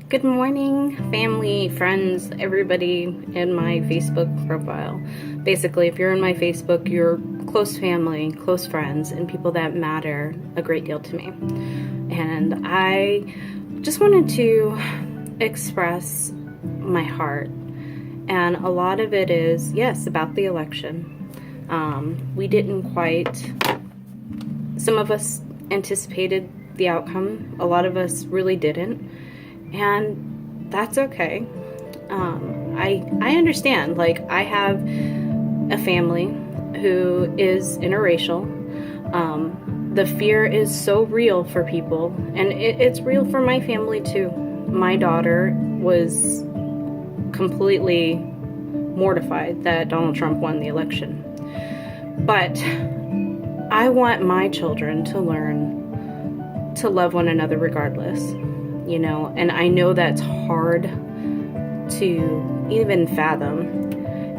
Good morning, family, friends, everybody in my Facebook profile. Basically, if you're in my Facebook, you're close family, close friends, and people that matter a great deal to me. And I just wanted to express my heart. And a lot of it is, yes, about the election. We didn't quite, some of us anticipated the outcome, a lot of us really didn't. And that's okay. I understand. Like, I have a family who is interracial. The fear is so real for people, and it's real for my family too. My daughter was completely mortified that Donald Trump won the election. But I want my children to learn to love one another regardless. You know, and I know that's hard to even fathom.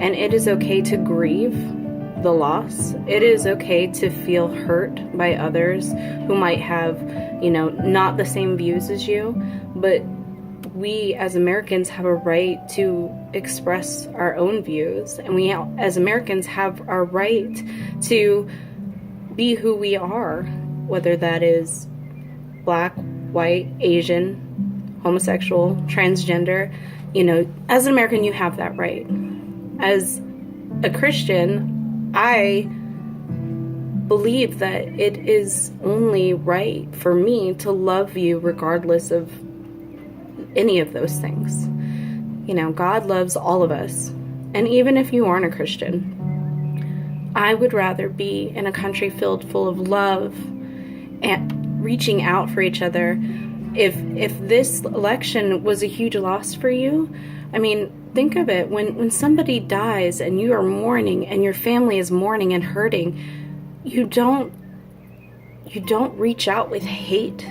And it is okay to grieve the loss. It is okay to feel hurt by others who might have, you know, not the same views as you. But we as Americans have a right to express our own views. And we as Americans have our right to be who we are, whether that is Black, white, Asian, homosexual, transgender. You know, as an American, you have that right. As a Christian, I believe that it is only right for me to love you regardless of any of those things. You know, God loves all of us. And even if you aren't a Christian, I would rather be in a country filled full of love and reaching out for each other. If this election was a huge loss for you, I mean, think of it. When somebody dies and you are mourning and your family is mourning and hurting, you don't reach out with hate.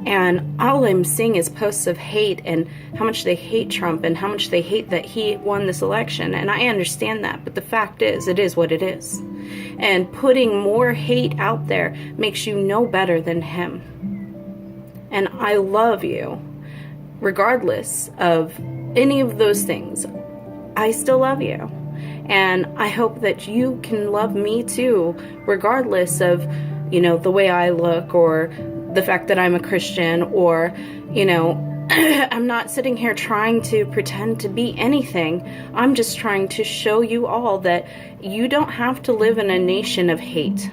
And all I'm seeing is posts of hate and how much they hate Trump and how much they hate that he won this election. And I understand that, but the fact is, it is what it is. And putting more hate out there makes you no better than him. And I love you, regardless of any of those things. I still love you. And I hope that you can love me too, regardless of, you know, the way I look or the fact that I'm a Christian or, you know, I'm not sitting here trying to pretend to be anything. I'm just trying to show you all that you don't have to live in a nation of hate.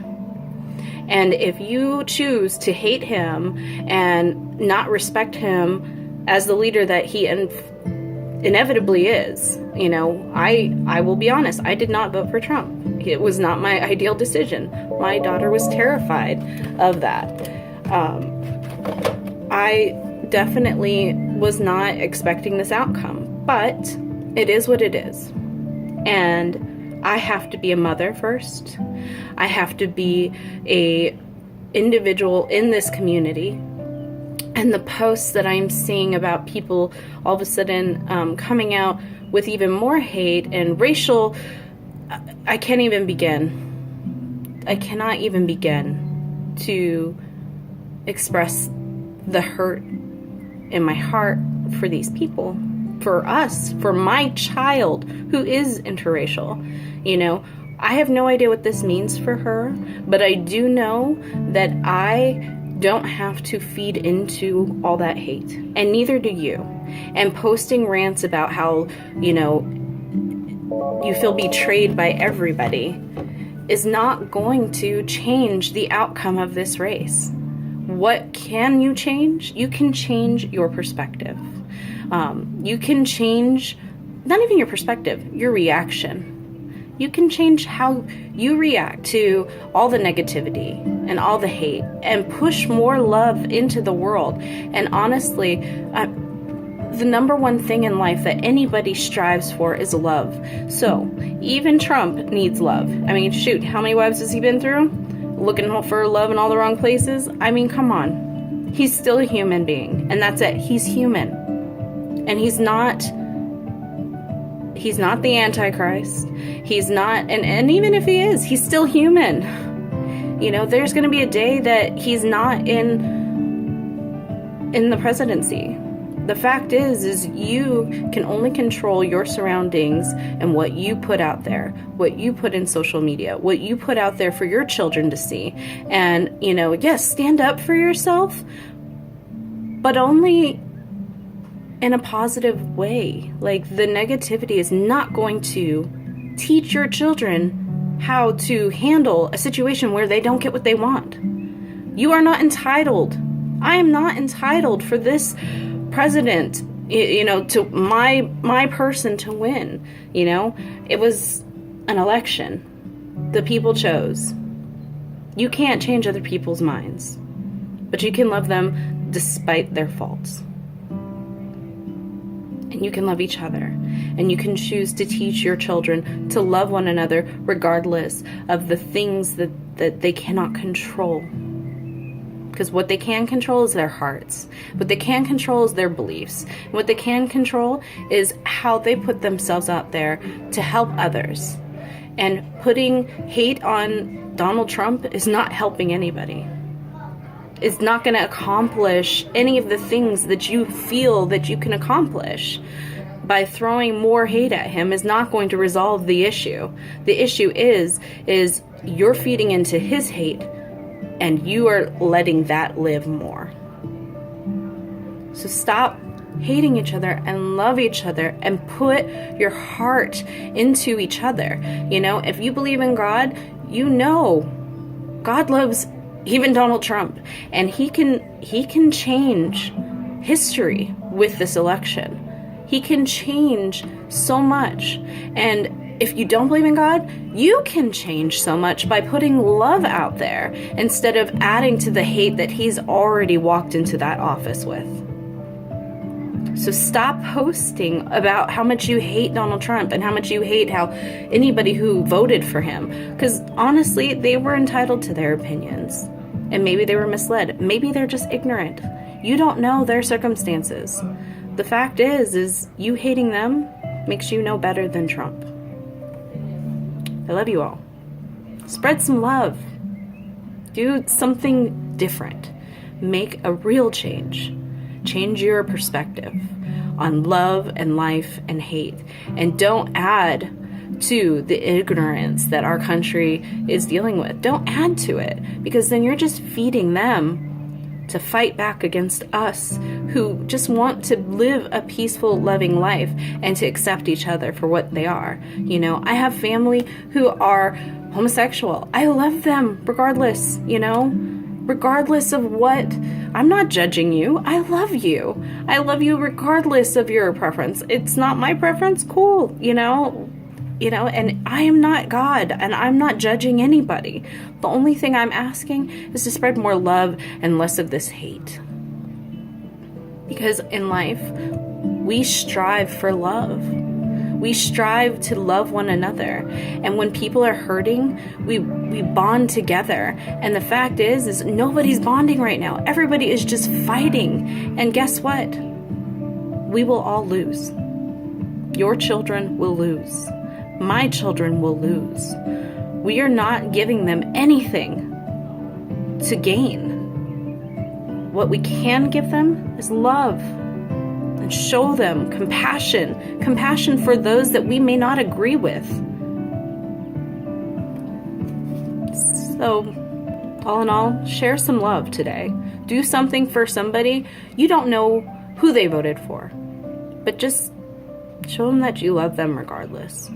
And if you choose to hate him and not respect him as the leader that he inevitably is, you know, I will be honest, I did not vote for Trump. It was not my ideal decision. My daughter was terrified of that. I definitely was not expecting this outcome, but it is what it is. And I have to be a mother first. I have to be a individual in this community. And the posts that I'm seeing about people all of a sudden coming out with even more hate and racial, I can't even begin. I cannot even begin to express the hurt in my heart for these people, for us, for my child who is interracial. You know, I have no idea what this means for her, but I do know that I don't have to feed into all that hate, and neither do you. And posting rants about how, you know, you feel betrayed by everybody is not going to change the outcome of this race. What can you change? You can change your perspective. You can change, not even your perspective, your reaction. You can change how you react to all the negativity and all the hate and push more love into the world. And honestly, the number one thing in life that anybody strives for is love. So even Trump needs love. I mean, shoot, how many wives has he been through? Looking for love in all the wrong places? I mean, come on. He's still a human being, and that's it. He's human. And he's not the Antichrist. He's not, and even if he is, he's still human. You know, there's going to be a day that he's not in the presidency. The fact is you can only control your surroundings and what you put out there, what you put in social media, what you put out there for your children to see. And, yes, stand up for yourself, but only in a positive way. Like, the negativity is not going to teach your children how to handle a situation where they don't get what they want. You are not entitled. I am not entitled for this president, to my person to win. It was an election. The people chose. You can't change other people's minds, but you can love them despite their faults. And you can love each other, and you can choose to teach your children to love one another regardless of the things that they cannot control. Because what they can control is their hearts. What they can control is their beliefs. And what they can control is how they put themselves out there to help others. And putting hate on Donald Trump is not helping anybody. It's not going to accomplish any of the things that you feel that you can accomplish. By throwing more hate at him is not going to resolve the issue. The issue is you're feeding into his hate, and you are letting that live more. So stop hating each other and love each other and put your heart into each other. If you believe in God, God loves even Donald Trump, and he can change history with this election. He can change so much. And if you don't believe in God, you can change so much by putting love out there instead of adding to the hate that he's already walked into that office with. So stop posting about how much you hate Donald Trump and how much you hate how anybody who voted for him. Because honestly, they were entitled to their opinions. And maybe they were misled. Maybe they're just ignorant. You don't know their circumstances. The fact is you hating them makes you no better than Trump. I love you all. Spread some love. Do something different. Make a real change. Change your perspective on love and life and hate. And don't add to the ignorance that our country is dealing with. Don't add to it, because then you're just feeding them to fight back against us who just want to live a peaceful, loving life and to accept each other for what they are. I have family who are homosexual. I love them regardless, regardless of what. I'm not judging you. I love you. I love you regardless of your preference. It's not my preference. Cool. And I am not God, and I'm not judging anybody. The only thing I'm asking is to spread more love and less of this hate. Because in life, we strive for love. We strive to love one another. And when people are hurting, we bond together. And the fact is nobody's bonding right now. Everybody is just fighting. And guess what? We will all lose. Your children will lose. My children will lose. We are not giving them anything to gain. What we can give them is love, and show them compassion for those that we may not agree with. So, all in all, share some love today. Do something for somebody. You don't know who they voted for, but just show them that you love them regardless.